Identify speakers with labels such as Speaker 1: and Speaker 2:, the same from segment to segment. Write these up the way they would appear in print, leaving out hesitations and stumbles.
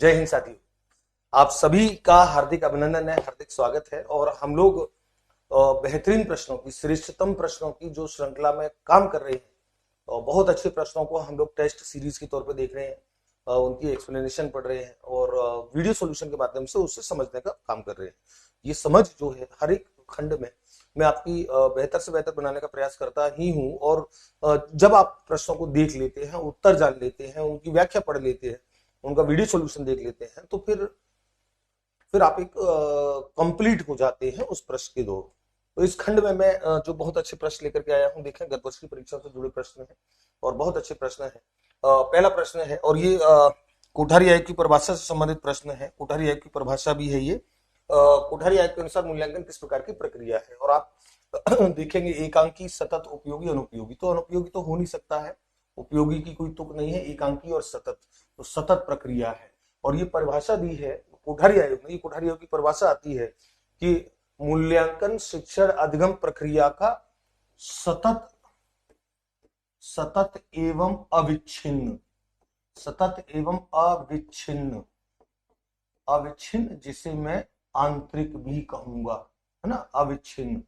Speaker 1: जय हिंद साथियों। आप सभी का हार्दिक अभिनंदन है, हार्दिक स्वागत है। और हम लोग बेहतरीन प्रश्नों की, श्रेष्ठतम प्रश्नों की जो श्रृंखला में काम कर रहे हैं, बहुत अच्छे प्रश्नों को हम लोग टेस्ट सीरीज के तौर पे देख रहे हैं, उनकी एक्सप्लेनेशन पढ़ रहे हैं और वीडियो सॉल्यूशन के माध्यम से उससे समझने का काम कर रहे हैं। ये समझ जो है हर एक खंड में मैं आपकी बेहतर से बेहतर बनाने का प्रयास करता ही हूं। और जब आप प्रश्नों को देख लेते हैं, उत्तर जान लेते हैं, उनकी व्याख्या पढ़ लेते हैं, उनका वीडियो सॉल्यूशन देख लेते हैं, तो फिर आप एक कंप्लीट हो जाते हैं उस प्रश्न के दो। तो इस खंड में मैं जो बहुत अच्छे प्रश्न लेकर के आया हूं, देखें गत वर्ष की परीक्षा से जुड़े प्रश्न हैं और बहुत अच्छे प्रश्न हैं। पहला प्रश्न है, और ये कोठारी आयोग की परिभाषा से संबंधित प्रश्न है। कोठारी आयोग की परिभाषा भी है ये। कोठारी आयोग के अनुसार मूल्यांकन किस प्रकार की प्रक्रिया है। और आप देखेंगे एकांकी, सतत, उपयोगी, अनुपयोगी। तो अनुपयोगी तो हो नहीं सकता है, उपयोगी की कोई तुक नहीं है, एकांकी और सतत, तो सतत प्रक्रिया है। और ये परिभाषा दी है कोठारी आयोग ने। ये कोठारी आयोग की परिभाषा आती है कि मूल्यांकन शिक्षण अधिगम प्रक्रिया का सतत सतत एवं अविच्छिन्न, सतत एवं अविच्छिन्न, अविच्छिन्न जिसे मैं आंतरिक भी कहूंगा, है ना, अविच्छिन्न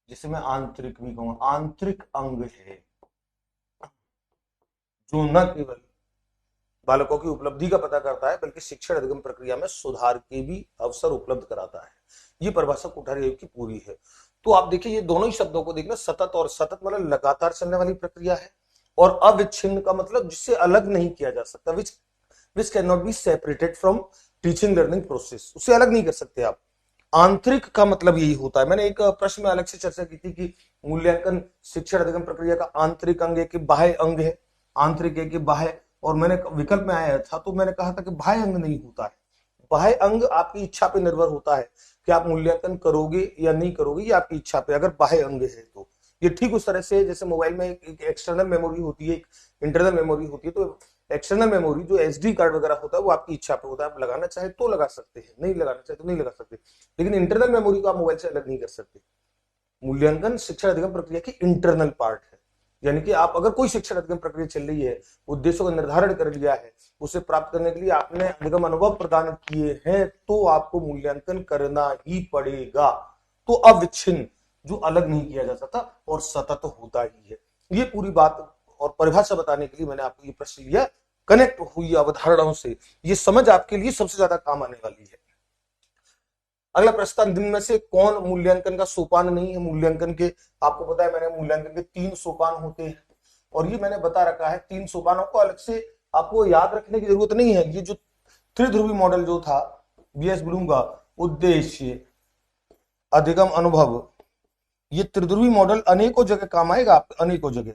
Speaker 1: जिसे मैं आंतरिक भी कहूंगा, आंतरिक अंग है जो न केवल बालकों की उपलब्धि का पता करता है बल्कि शिक्षण अधिगम प्रक्रिया में सुधार के भी अवसर उपलब्ध कराता है। ये परिभाषा कोठारी आयोग की पूरी है। तो आप देखिए, ये दोनों ही शब्दों को देखना, सतत और सतत मतलब लगातार चलने वाली प्रक्रिया है, और अविच्छिन्न का मतलब जिससे अलग नहीं किया जा सकता, which can not be separated from teaching learning process, उससे अलग नहीं कर सकते आप। आंतरिक का मतलब यही होता है। मैंने एक प्रश्न में अलग से चर्चा की थी कि मूल्यांकन शिक्षण अधिगम प्रक्रिया का आंतरिक अंग है कि बाह्य अंग है, आंतरिक है कि बाह्य। और मैंने विकल्प में आया था तो मैंने कहा था कि बाह्य अंग नहीं होता है। बाह्य अंग आपकी इच्छा पे निर्भर होता है कि आप मूल्यांकन करोगे या नहीं करोगे, ये आपकी इच्छा पे, अगर बाह्य अंग है तो। ये ठीक उस तरह से जैसे मोबाइल में एक एक्सटर्नल मेमोरी होती है, एक इंटरनल मेमोरी होती है। तो एक्सटर्नल मेमोरी जो एसडी कार्ड वगैरह होता है वो आपकी इच्छा पे होता है, आप लगाना चाहे तो लगा सकते हैं, नहीं लगाना चाहे तो नहीं लगा सकते। लेकिन इंटरनल मेमोरी को आप मोबाइल से अलग नहीं कर सकते। मूल्यांकन शिक्षण अधिगम प्रक्रिया की इंटरनल पार्ट है। यानी कि आप अगर कोई शिक्षण अधिगम प्रक्रिया चल रही है, उद्देश्यों का निर्धारण कर लिया है, उसे प्राप्त करने के लिए आपने अधिगम अनुभव प्रदान किए हैं, तो आपको मूल्यांकन करना ही पड़ेगा। तो अविच्छिन्न जो अलग नहीं किया जा सकता और सतत होता ही है। ये पूरी बात और परिभाषा बताने के लिए मैंने आपको ये प्रश्न लिया। कनेक्ट हुई अवधारणाओं से ये समझ आपके लिए सबसे ज्यादा काम आने वाली है। अगला प्रश्न, दिन में से कौन मूल्यांकन का सोपान नहीं है। मूल्यांकन के, आपको पता है मैंने मूल्यांकन के 3 सोपान होते हैं, और ये मैंने बता रखा है। 3 सोपानों को अलग से आपको याद रखने की जरूरत नहीं है। ये जो त्रिध्रुवी मॉडल जो था बीएस ब्लूम का, उद्देश्य, अधिगम, अनुभव, ये त्रिध्रुवी मॉडल अनेकों जगह काम आएगा आपके, अनेकों जगह।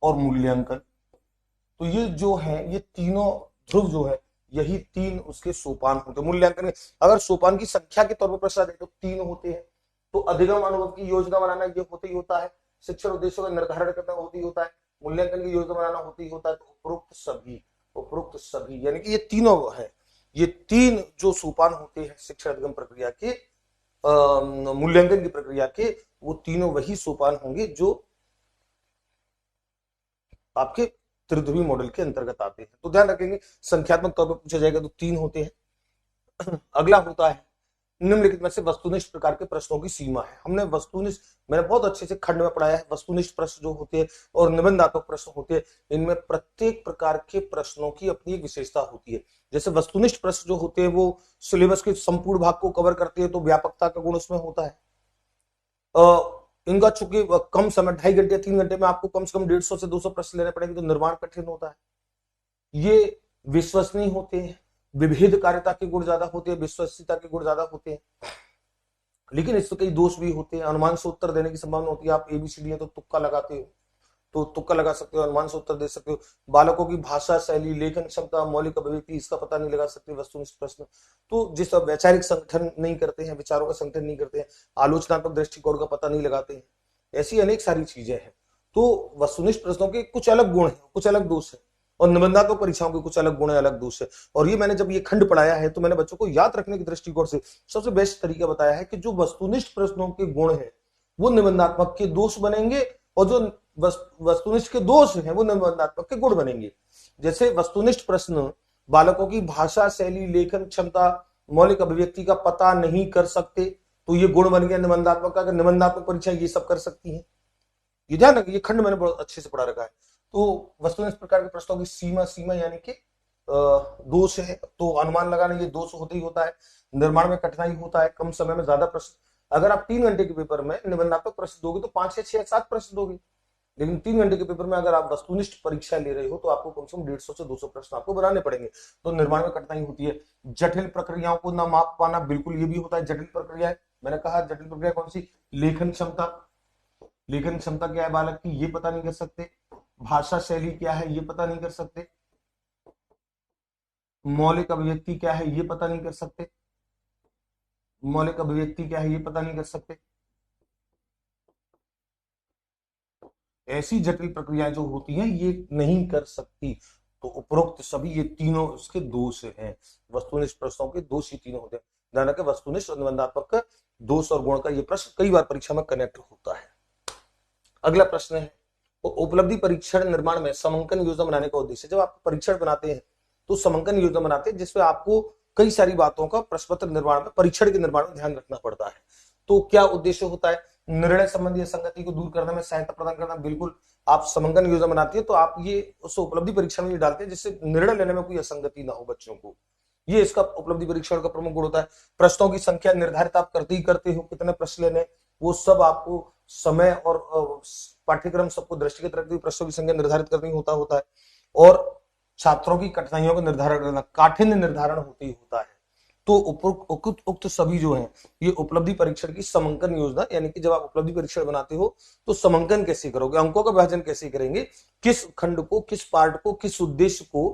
Speaker 1: और मूल्यांकन, तो ये जो है, ये तीनों ध्रुव जो है, यही 3 उसके सोपान होते हैं मूल्यांकन के। अगर सोपान की संख्या के तौर पर प्रश्न आते तो 3 होते हैं। तो अधिगम अनुभव की योजना बनाना ये होते ही होता है, शिक्षण उद्देश्यों का निर्धारण करना होती होता है, मूल्यांकन की योजना बनाना होती ही होता है। तो उपरोक्त सभी यानी कि ये तीनों है, ये 3 जो सोपान होते हैं शिक्षण अधिगम प्रक्रिया के, मूल्यांकन की प्रक्रिया के, वो तीनों वही सोपान होंगे जो आपके त्रिध्रुवी मॉडल के अंतर्गत आते हैं। तो ध्यान रखेंगे, संख्यात्मक तौर पर पूछा जाएगा तो 3 होते हैं। अगला होता है, निम्नलिखित में से वस्तुनिष्ठ प्रकार के प्रश्नों की सीमा है। हमने वस्तुनिष्ठ, मैंने बहुत अच्छे से खंड में पढ़ाया है, वस्तुनिष्ठ प्रश्न जो होते हैं और निबंधात्मक प्रश्न होते हैं, इनमें प्रत्येक प्रकार के प्रश्नों की अपनी एक विशेषता होती है। जैसे वस्तुनिष्ठ प्रश्न जो होते हैं वो सिलेबस के संपूर्ण भाग को कवर करते हैं, तो व्यापकता का गुण उसमें होता है। इनका चूंकि कम समय, 2.5 घंटे 3 घंटे में आपको कम से कम 150 से 200 प्रश्न लेने पड़ेंगे, तो निर्माण कठिन होता है। ये विश्वसनीय होते हैं, विभेदकारिता के गुण ज्यादा होते हैं, विश्वसनीयता के गुण ज्यादा होते हैं। लेकिन इसमें कई दोष भी होते हैं। अनुमान से उत्तर देने की संभावना होती है। आप एबीसीडी है तो तुक्का लगाते हो, तो तुक्का लगा सकते हो, अनुमान से उत्तर दे सकते हो। बालकों की भाषा शैली, लेखन क्षमता, मौलिक अभिव्यक्ति, इसका पता नहीं लगा सकते वस्तुनिष्ठ प्रश्न। तो जिस वैचारिक संगठन नहीं करते हैं, विचारों का संगठन नहीं करते हैं, आलोचनात्मक दृष्टिकोण का पता नहीं लगाते हैं, ऐसी अनेक सारी चीजें हैं। तो वस्तुनिष्ठ प्रश्नों के कुछ अलग गुण है, कुछ अलग दोष है, और निबंधात्मक परीक्षाओं के कुछ अलग गुण है, अलग दोष है। और ये मैंने जब ये खंड पढ़ाया है तो मैंने बच्चों को याद रखने के दृष्टिकोण से सबसे बेस्ट तरीका बताया है कि जो वस्तुनिष्ठ प्रश्नों के गुण है वो निबंधात्मक के दोष बनेंगे, और जो वस्तुनिष्ठ के दोष हैं वो निबंधात्मक के गुण बनेंगे। जैसे वस्तुनिष्ठ प्रश्न बालकों की भाषा शैली, लेखन क्षमता, मौलिक अभिव्यक्ति का पता नहीं कर सकते, तो ये गुण बन गया निबंधात्मक का। निबंधात्मक परीक्षा ये सब कर सकती है। ये ध्यान रखिए, ये खंड मैंने बहुत अच्छे से पढ़ा रखा है। तो वस्तुनिष्ठ प्रकार के प्रश्नों की सीमा यानी कि दोष है, तो अनुमान लगाना ये दोष होता ही होता है। निर्माण में कठिनाई होता है, कम समय में ज्यादा प्रश्न। अगर आप 3 घंटे के पेपर में निबंधात्मक प्रश्न दोगे तो 5 या 6 7 प्रश्न दोगे, लेकिन 3 घंटे के पेपर में अगर आप वस्तुनिष्ठ परीक्षा ले रहे हो तो आपको कम से कम 150 से 200 प्रश्न आपको बनाने पड़ेंगे। तो निर्माण में कठिनाई होती है। जटिल प्रक्रियाओं को न माप पाना, बिल्कुल ये भी होता है। जटिल प्रक्रिया है, मैंने कहा जटिल प्रक्रिया कौन सी? लेखन क्षमता। लेखन क्षमता क्या है बालक की, ये पता नहीं कर सकते। भाषा शैली क्या है, ये पता नहीं कर सकते। मौलिक अभिव्यक्ति क्या है, ये पता नहीं कर सकते। मौलिक अभिव्यक्ति क्या है, ये पता नहीं कर सकते। ऐसी जटिल प्रक्रियाएं जो होती हैं ये नहीं कर सकती। तो उपरोक्त सभी ये तीनों उसके दोष हैं। वस्तुनिष्ठ प्रश्नों के दोष ही तीनों होते हैं। ध्यान रखें, वस्तुनिष्ठ और निबंधात्मक का दोष और गुण का ये प्रश्न कई बार परीक्षा में कनेक्ट होता है। अगला प्रश्न है, तो उपलब्धि परीक्षण निर्माण में समंकन योजना बनाने का उद्देश्य। जब आप परीक्षण बनाते हैं तो समंकन योजना बनाते हैं, जिसमें आपको कई सारी बातों का प्रश्न पत्र निर्माण में, परीक्षण के निर्माण में ध्यान रखना पड़ता है। तो क्या उद्देश्य होता है? निर्णय संबंधी असंगति को दूर करने में सहायता प्रदान करना। बिल्कुल, आप समंकन योजना बनाती है तो आप ये उस उपलब्धि परीक्षण में डालते हैं जिससे निर्णय लेने में कोई असंगति ना हो बच्चों को। ये इसका उपलब्धि परीक्षण का प्रमुख गुण होता है। प्रश्नों की संख्या निर्धारित आप करते ही करते हो, कितने प्रश्न लेने, वो सब आपको समय और पाठ्यक्रम सबको दृष्टिगत रखते हुए प्रश्नों की संख्या निर्धारित करनी होता है। और छात्रों की कठिनाइयों का निर्धारण करना, काठिन्य निर्धारण होते ही होता है। तो उक्त सभी जो हैं ये उपलब्धि परीक्षण की समंकन योजना, यानी कि जब आप उपलब्धि परीक्षण बनाते हो तो समंकन कैसे करोगे, अंकों का विभाजन कैसे करेंगे, किस खंड को, किस पार्ट को, किस उद्देश्य को,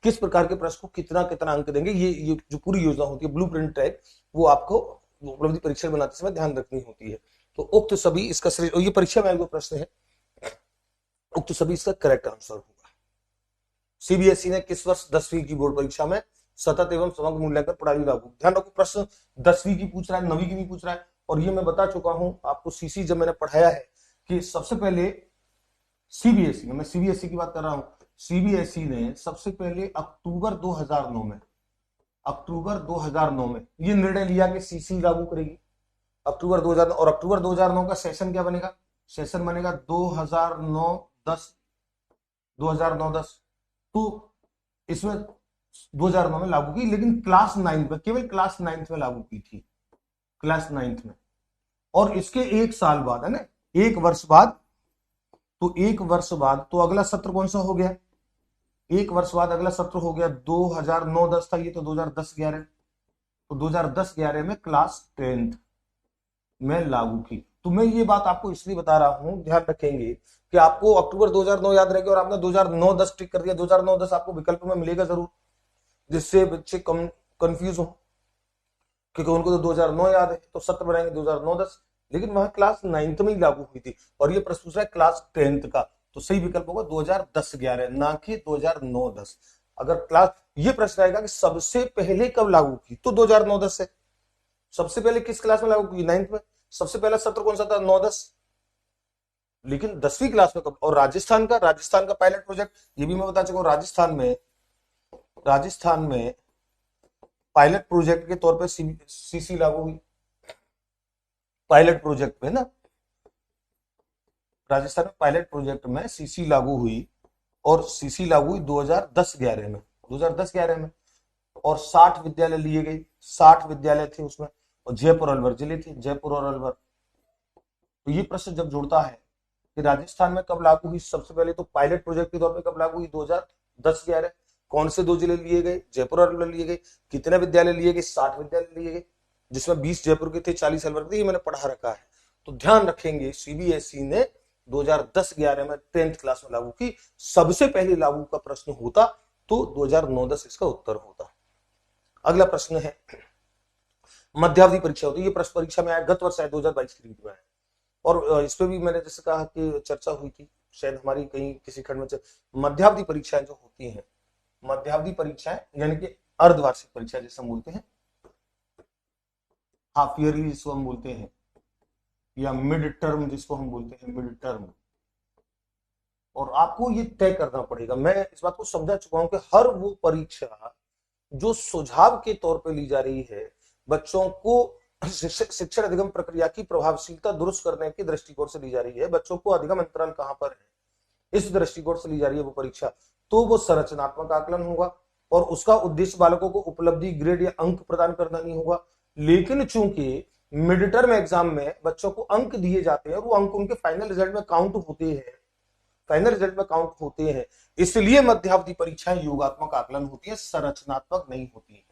Speaker 1: किस प्रकार के प्रश्न को कितना कितना अंक देंगे, ये जो पूरी योजना होती है, ब्लूप्रिंट टाइप, वो आपको उपलब्धि परीक्षण बनाते समय ध्यान रखनी होती है। तो उक्त सभी इसका श्रेष्ठ, ये परीक्षा में आएगा प्रश्न है, उक्त सभी इसका करेक्ट आंसर होगा। सीबीएसई ने किस वर्ष 10वीं की बोर्ड परीक्षा में सतत एवं समग्र मूल्यांकन प्रणाली लागू। ध्यान रखो, प्रश्न 10वीं की पूछ रहा है, 9वीं की नहीं पूछ रहा है। और ये मैं बता चुका हूं आपको सीसी जब मैंने पढ़ाया है कि सबसे पहले सीबीएसई में, मैं सीबीएसई की बात कर रहा हूं, सीबीएसई ने सबसे पहले अक्टूबर 2009 में ये निर्णय लिया कि सीसी लागू करेगी। अक्टूबर 2009, और अक्टूबर 2009 का सेशन क्या बनेगा? सेशन बनेगा 2009-10। तो इसमें 2009 में लागू की, लेकिन क्लास 9 में, केवल क्लास 9 में लागू की थी, क्लास 9 में। और इसके 1 साल बाद है ना, 1 वर्ष बाद, तो 1 वर्ष बाद तो अगला सत्र कौन सा हो गया? 1 वर्ष बाद अगला सत्र हो गया 2009-10 था, ये तो 2010-11, तो 2010-11 में क्लास 10th में लागू की। तो मैं ये बात आपको इसलिए बता रहा हूं, ध्यान रखेंगे कि आपको अक्टूबर 2009 याद रहेगा और आपने 2009-10 टिक कर दिया। 2009-10 आपको विकल्प में मिलेगा जरूर, जिससे बच्चे कम कंफ्यूज हो, क्योंकि उनको तो 2009 याद है, तो सत्र बनाएंगे 2009-10, लेकिन वहां क्लास 9th में ही लागू हुई थी। और ये प्रश्न पूछ रहा है क्लास 10th का, तो सही विकल्प होगा 2010-11, ना कि 2009-10। अगर क्लास, ये प्रश्न आएगा कि सबसे पहले कब लागू की, तो 2009-10 है। सबसे पहले किस क्लास में लागू की? 9th में। सबसे पहला सत्र कौन सा था? 9-10। लेकिन 10वीं क्लास में कब? और राजस्थान का पायलट प्रोजेक्ट, ये भी मैं बता चुका हूं। राजस्थान में पायलट प्रोजेक्ट के तौर पर सीसी लागू हुई, पायलट प्रोजेक्ट में ना, राजस्थान में पायलट प्रोजेक्ट में सीसी लागू हुई, और सीसी लागू हुई 2010-11 में, 2010-11 में। और 60 विद्यालय लिए गए, 60 विद्यालय थे उसमें, और जयपुर अलवर जिले थे, जयपुर और अलवर। तो ये प्रश्न जब जुड़ता है कि राजस्थान में कब लागू हुई, सबसे पहले तो पायलट प्रोजेक्ट के तौर पे कब लागू हुई? 2010-11। कौन से 2 जिले लिए गए? जयपुर और अलवर लिए गए। कितने विद्यालय लिए गए? 60 विद्यालय लिए गए, जिसमें 20 जयपुर के थे, 40 अलवर के थे। ये मैंने पढ़ा रखा है। तो ध्यान रखेंगे, सीबीएसई ने 2010-11 में 10th क्लास में लागू की। सबसे पहले लागू का प्रश्न होता तो 2009-10 इसका उत्तर होता। अगला प्रश्न है, मध्यावधि परीक्षा होती है। ये प्रश्न परीक्षा में आया, गत वर्ष आया, 2022 की रीति में आया। और इस पे भी मैंने जैसे कहा कि चर्चा हुई थी, शायद हमारी कहीं किसी खंड में। मध्यावधि परीक्षाएं जो होती हैं, मध्यावधि परीक्षाएं यानी कि अर्धवार्षिक परीक्षा जैसे हम बोलते हैं, हाफ ईयरली जिसको हम बोलते हैं, या मिड टर्म जिसको हम बोलते हैं, मिड टर्म, और आपको ये तय करना पड़ेगा। मैं इस बात को समझा चुका हूं कि हर वो परीक्षा जो सुझाव के तौर पे ली जा रही है, बच्चों को शिक्षण अधिगम प्रक्रिया की प्रभावशीलता दुरुस्त करने के दृष्टिकोण से ली जा रही है, बच्चों को अधिगम अंतराल कहां पर है इस दृष्टिकोण से ली जा रही है वो परीक्षा, तो वो संरचनात्मक आकलन होगा और उसका उद्देश्य बालकों को उपलब्धि, ग्रेड या अंक प्रदान करना नहीं होगा। लेकिन चूंकि मिड टर्म एग्जाम में बच्चों को अंक दिए जाते हैं और वो अंक उनके फाइनल रिजल्ट में काउंट होते हैं, इसलिए मध्यावधि परीक्षाएं योगात्मक आकलन होती है, संरचनात्मक नहीं होती है।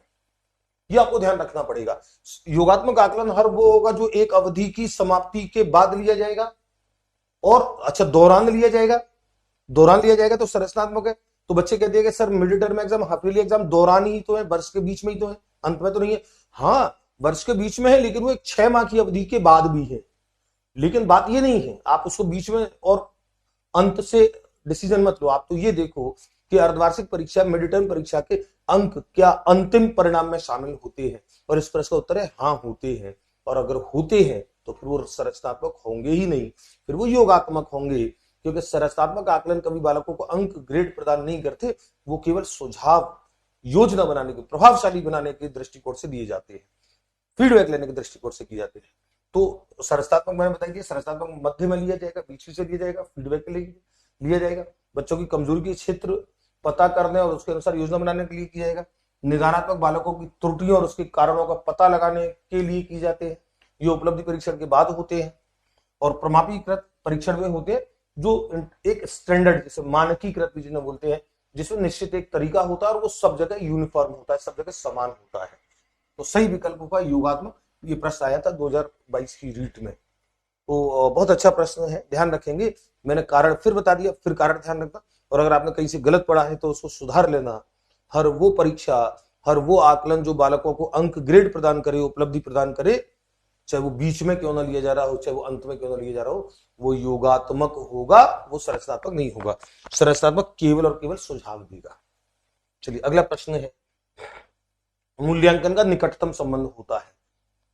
Speaker 1: ये आपको ध्यान रखना पड़ेगा। योगात्मक आकलन हर वो होगा जो एक अवधि की समाप्ति के बाद लिया जाएगा और अच्छा दौरान लिया जाएगा तो संरचनात्मक है। तो बच्चे कहते हैं कि sir mid term exam, half yearly exam दौरान ही तो है, वर्ष के बीच में ही तो है, अंत में तो नहीं है। हाँ, वर्ष के बीच में है, लेकिन वो एक 6 माह की अवधि के बाद भी है। लेकिन बात ये नहीं है आप उसको बीच में और अंत से डिसीजन मत लो। आप तो ये देखो कि अर्धवार्षिक परीक्षा, मिड टर्म परीक्षा के अंक क्या अंतिम परिणाम में शामिल होते हैं, और इस प्रश्न का उत्तर है हाँ होते हैं। और अगर होते हैं तो फिर वो संरचनात्मक होंगे ही नहीं, फिर वो योगात्मक होंगे, क्योंकि संरचनात्मक आकलन कभी बालकों को अंक, ग्रेड प्रदान नहीं करते, वो केवल सुझाव, योजना बनाने के, प्रभावशाली बनाने के दृष्टिकोण से दिए जाते हैं, फीडबैक लेने के दृष्टिकोण से किए जाते हैं। तो संरचनात्मक मैंने बताया, संरचनात्मक मध्य में लिया जाएगा, बीच से लिया जाएगा, फीडबैक के लिए लिया जाएगा, बच्चों की कमजोरी के क्षेत्र पता करने और उसके अनुसार योजना बनाने के लिए किया जाएगा, निदानात्मक बालकों की त्रुटियों और उसके कारणों का पता लगाने के लिए किए जाते हैं, ये उपलब्धि परीक्षण के बाद होते हैं। और प्रमाणीकृत परीक्षण में होते हैं जो एक स्टैंडर्ड, जैसे मानकीकृत भी जिन्हें बोलते हैं, जिसमें निश्चित एक तरीका होता है और वो सब जगह यूनिफॉर्म होता है, सब जगह समान होता है। तो सही विकल्प होगा योगात्मक। ये प्रश्न आया था 2022 की रीट में, तो बहुत अच्छा प्रश्न है, ध्यान रखेंगे। मैंने कारण फिर बता दिया, फिर कारण ध्यान रखना, और अगर आपने कहीं से गलत पढ़ा है तो उसको सुधार लेना। हर वो परीक्षा, हर वो आकलन जो बालकों को अंक, ग्रेड प्रदान करे, उपलब्धि प्रदान करे, चाहे वो बीच में क्यों ना लिया जा रहा हो, चाहे वो अंत में क्यों ना लिया जा रहा हो, वो योगात्मक होगा, वो संरचनात्मक नहीं होगा। संरचनात्मक केवल और केवल सुझाव देगा। चलिए अगला प्रश्न है, मूल्यांकन का निकटतम संबंध होता है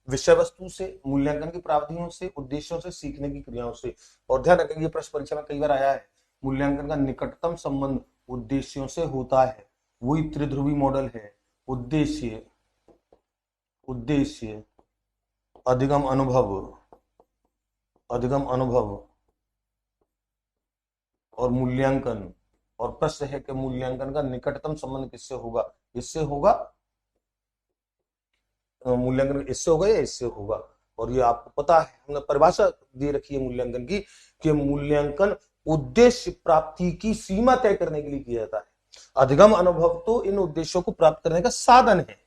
Speaker 1: विषय वस्तु से, मूल्यांकन की प्रावधानों से, उद्देश्यों से, सीखने की क्रियाओं से। और ध्यान रखेंगे ये प्रश्न परीक्षा में कई बार आया है, मूल्यांकन का निकटतम संबंध उद्देश्यों से होता है, वही त्रिध्रुवी मॉडल है, उद्देश्य अधिगम अनुभव और मूल्यांकन। और प्रश्न है कि मूल्यांकन का निकटतम संबंध किससे होगा, इससे होगा, मूल्यांकन इससे होगा या इससे होगा। और ये आपको पता है, हमने परिभाषा दे रखी है मूल्यांकन की, कि मूल्यांकन उद्देश्य प्राप्ति की सीमा तय करने के लिए किया जाता है। अधिगम अनुभव तो इन उद्देश्यों को प्राप्त करने का साधन है,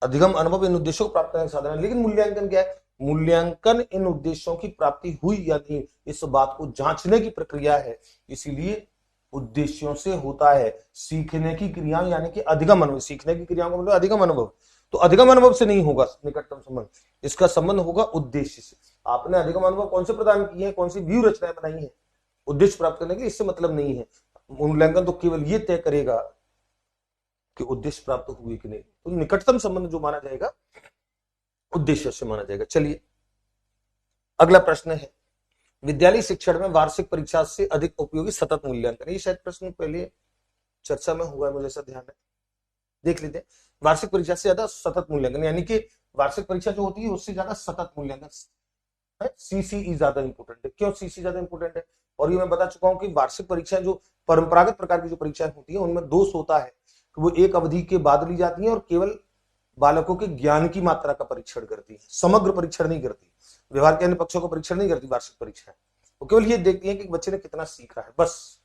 Speaker 1: अधिगम अनुभव इन उद्देश्यों को प्राप्त करने का साधन है। लेकिन मूल्यांकन क्या है, मूल्यांकन इन उद्देश्यों की प्राप्ति हुई या नहीं, इस बात को जांचने की प्रक्रिया है, इसीलिए उद्देश्यों से होता है। सीखने की क्रियाओं यानी कि अधिगम अनुभव, सीखने की क्रियाओं का मतलब अधिगम अनुभव, तो अधिगम अनुभव से नहीं होगा निकटतम संबंध, इसका संबंध होगा उद्देश्य से। आपने अधिगम अनुभव कौन से प्रदान किए हैं, कौन सी व्यू रचनाएं बनाई है उद्देश्य प्राप्त करने के, इससे मतलब नहीं है। मूल्यांकन तो केवल ये तय करेगा कि उद्देश्य प्राप्त हुए कि नहीं, तो निकटतम संबंध जो माना जाएगा उद्देश्य से माना जाएगा। चलिए अगला प्रश्न है, विद्यालय शिक्षण में वार्षिक परीक्षा से अधिक उपयोगी सतत मूल्यांकन। ये शायद प्रश्न पहले चर्चा में हुआ है, मुझे ऐसा ध्यान है, देख लेते हैं। वार्षिक परीक्षा से ज्यादा सतत मूल्यांकन, यानी कि वार्षिक परीक्षा जो होती है उससे ज्यादा सतत मूल्यांकन है, सीसीई ज्यादा इंपोर्टेंट है। क्यों सीसी ज्यादा इंपोर्टेंट है, और ये मैं बता चुका हूं कि वार्षिक परीक्षाएं जो परंपरागत प्रकार की जो परीक्षाएं होती है उनमें दोष होता है कि वो एक अवधि के बाद ली जाती है और केवल बालकों के ज्ञान की मात्रा का परीक्षण करती है, समग्र परीक्षण नहीं करती, व्यवहार के अन्य पक्षों का परीक्षण नहीं करती वार्षिक परीक्षाएं, वो केवल ये देखती है कि बच्चे ने कितना सीखा है बस।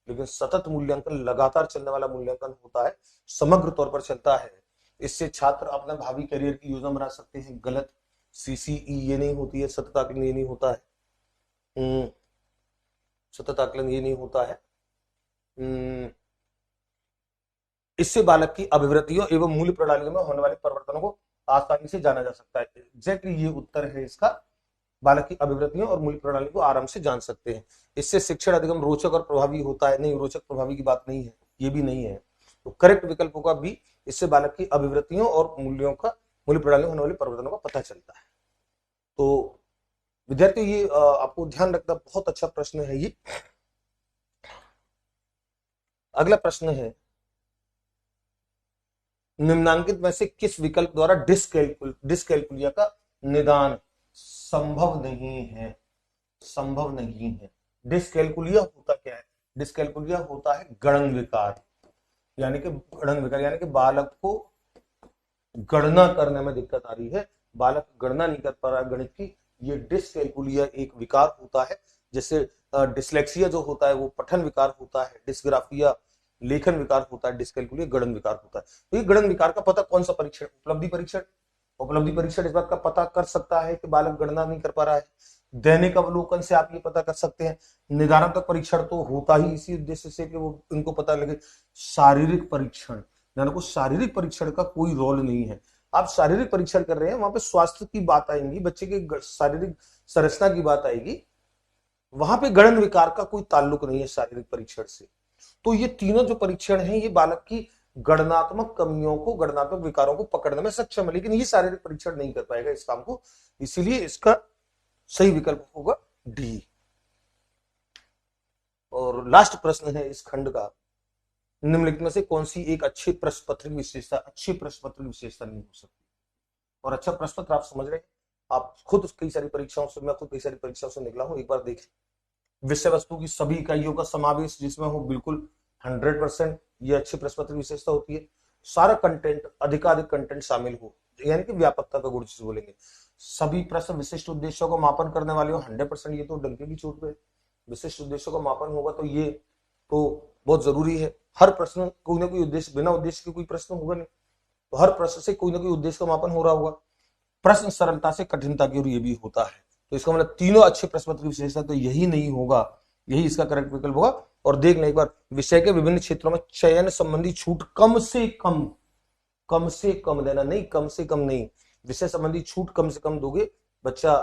Speaker 1: लेकिन सतत मूल्यांकन लगातार चलने वाला मूल्यांकन होता है, समग्र तौर पर चलता है, इससे छात्र अपने भावी करियर की योजना बना सकते हैं। गलत, सीसीई ये नहीं होती है, सतत आकलन ये नहीं होता है, सतत आकलन ये नहीं होता है। इससे बालक की अभिवृत्तियों एवं मूल्य प्रणालियों में होने वाले परिवर्तनों को आसानी से जाना जा सकता है। एग्जैक्टली ये उत्तर है इसका, बालक की अभिवृत्तियों और मूल्य प्रणाली को आराम से जान सकते हैं। इससे शिक्षण अधिगम रोचक और प्रभावी होता है। नहीं, रोचक प्रभावी की बात नहीं है, ये भी नहीं है, तो करेक्ट विकल्प होगा बी, इससे बालक की अभिवृत्तियों और मूल्यों का, मूल्य प्रणाली में होने वाले परिवर्तनों का पता चलता है। तो विद्यार्थियों ये आपको ध्यान रखना बहुत अच्छा प्रश्न है ये। अगला प्रश्न है, निम्नांकित में से किस विकल्प द्वारा डिस्कैलकुलिया का निदान संभव नहीं है? संभव नहीं है। डिस्कैलकुलिया होता क्या है? डिस्कैलकुलिया होता है गणन विकार, यानी कि गणन विकार यानी कि बालक को गणना करने में दिक्कत आ रही है, बालक गणना नहीं कर पा रहा है गणित की, ये डिस्कैलकुलिया एक विकार होता है। जैसे डिसलेक्सिया जो होता है वो पठन विकार होता है, डिस्ग्राफिया लेखन विकार होता है, डिस्कैलकुलिया गणन विकार होता है। तो ये गणन विकार का पता कौन सा परीक्षण? उपलब्धि परीक्षण। उपलब्धि परीक्षण इस बात का पता कर सकता है कि बालक गणना नहीं कर पा रहा है। दैनिक अवलोकन से आप ये पता कर सकते हैं। निदानात्मक परीक्षण तो होता ही इसी उद्देश्य से कि वो इनको पता लगे। शारीरिक परीक्षण, यानी को शारीरिक परीक्षण का कोई रोल नहीं है। आप शारीरिक परीक्षण कर रहे हैं, वहां पे स्वास्थ्य की बात आएगी, बच्चे के शारीरिक संरचना की बात आएगी, वहां पे गणन विकार का कोई ताल्लुक नहीं है शारीरिक परीक्षण से। तो ये तीनों जो परीक्षण हैं ये बालक की गणनात्मक कमियों को, गणनात्मक विकारों को पकड़ने में सक्षम है, लेकिन ये शारीरिक परीक्षण नहीं कर पाएगा इस काम को, इसीलिए इसका सही विकल्प होगा डी। और लास्ट प्रश्न है इस खंड का, निम्नलिखित में से कौन सी एक अच्छी प्रश्न पत्रिक विशेषता नहीं हो सकती? और अच्छा प्रश्न पत्र आप समझ रहे हैं, आप खुद कई सारी परीक्षाओं से, मैं खुद कई सारी परीक्षाओं से निकला हूं, एक बार देखें। विषय वस्तु की सभी इकाइयों का समावेश जिसमें हो बिल्कुल 100%, ये अच्छी प्रश्न पत्र विशेषता होती है। सारा कंटेंट, अधिकाधिक कंटेंट शामिल हो, यानी कि व्यापकता का गुण जिसे बोलेंगे। सभी प्रश्न विशिष्ट उद्देश्यों को मापन करने वाले हो 100%, ये तो डंके की चोट पे। विशिष्ट उद्देश्यों का मापन होगा तो ये तो बहुत जरूरी है। हर प्रश्न कोई ना कोई उद्देश्य, बिना उद्देश्य के कोई प्रश्न होगा नहीं, तो हर प्रश्न से कोई ना कोई उद्देश्य का मापन हो रहा होगा। प्रश्न सरलता से कठिनता की ओर ये भी होता है। तो इसका मतलब तीनों अच्छे प्रश्न पत्र की विशेषता तो यही नहीं होगा, यही इसका करेक्ट विकल्प होगा। और देख लें एक बार, विषय के विभिन्न क्षेत्रों में चयन संबंधी छूट कम से कम देना, नहीं कम से कम नहीं, विषय संबंधी छूट कम से कम दोगे, बच्चा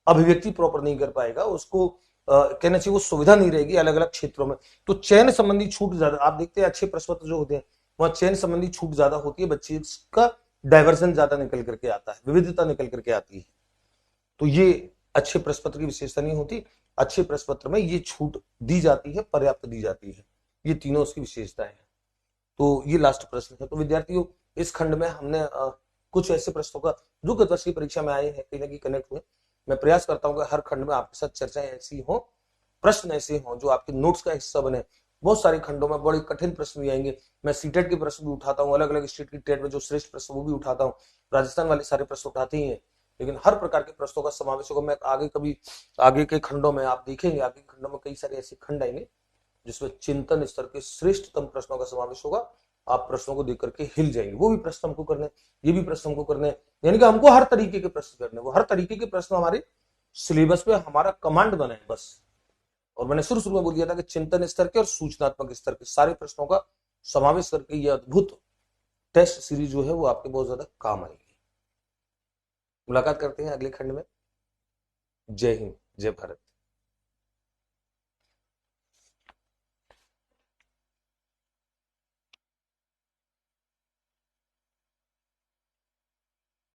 Speaker 1: अभिव्यक्ति प्रॉपर नहीं कर पाएगा, उसको कहना चाहिए वो सुविधा नहीं रहेगी अलग अलग क्षेत्रों में। तो चयन संबंधी छूट ज्यादा, आप देखते हैं अच्छे प्रश्न पत्र जो होते हैं वहां चयन संबंधी छूट ज्यादा होती है, बच्चे का डाइवर्जन ज्यादा निकल करके आता है, विविधता निकल करके आती है। तो ये अच्छे प्रश्न पत्र की विशेषता नहीं होती, अच्छे प्रश्न पत्र में ये छूट दी जाती है, पर्याप्त दी जाती है, ये तीनों उसकी विशेषताएं हैं। तो ये लास्ट प्रश्न है। तो विद्यार्थियों इस खंड में हमने कुछ ऐसे प्रश्नों का जो गत वर्ष की परीक्षा में आए हैं कहीं ना कहीं कनेक्ट हुए। मैं प्रयास करता हूं कि हर खंड में आपके साथ चर्चाएं ऐसी हो, प्रश्न ऐसे हो जो आपके नोट्स का हिस्सा बने। बहुत सारे खंडों में बड़े कठिन प्रश्न भी आएंगे, मैं सीटेट के प्रश्न भी उठाता हूँ, अलग अलग स्टेट की टेट में जो श्रेष्ठ प्रश्न वो भी उठाता हूँ, राजस्थान वाले सारे प्रश्न उठाते ही हैं, लेकिन हर प्रकार के प्रश्नों का समावेश होगा। मैं आगे के खंडों में आप देखेंगे, आगे के खंडों में कई सारे ऐसे खंड आएंगे जिसमें चिंतन स्तर के श्रेष्ठतम प्रश्नों का समावेश होगा। आप प्रश्नों को देख करके हिल जाएंगे, वो भी प्रश्न हमको करने, ये भी प्रश्न हमको करने, यानी कि हमको हर तरीके के प्रश्न करने, वो हर तरीके के प्रश्न हमारे सिलेबस पे हमारा कमांड बना है बस। और मैंने शुरू में बोल दिया था कि चिंतन स्तर के और सूचनात्मक स्तर के सारे प्रश्नों का समावेश करके ये अद्भुत टेस्ट सीरीज जो है वो आपके बहुत ज्यादा काम आएगी। मुलाकात करते हैं अगले खंड में। जय हिंद, जय भारत।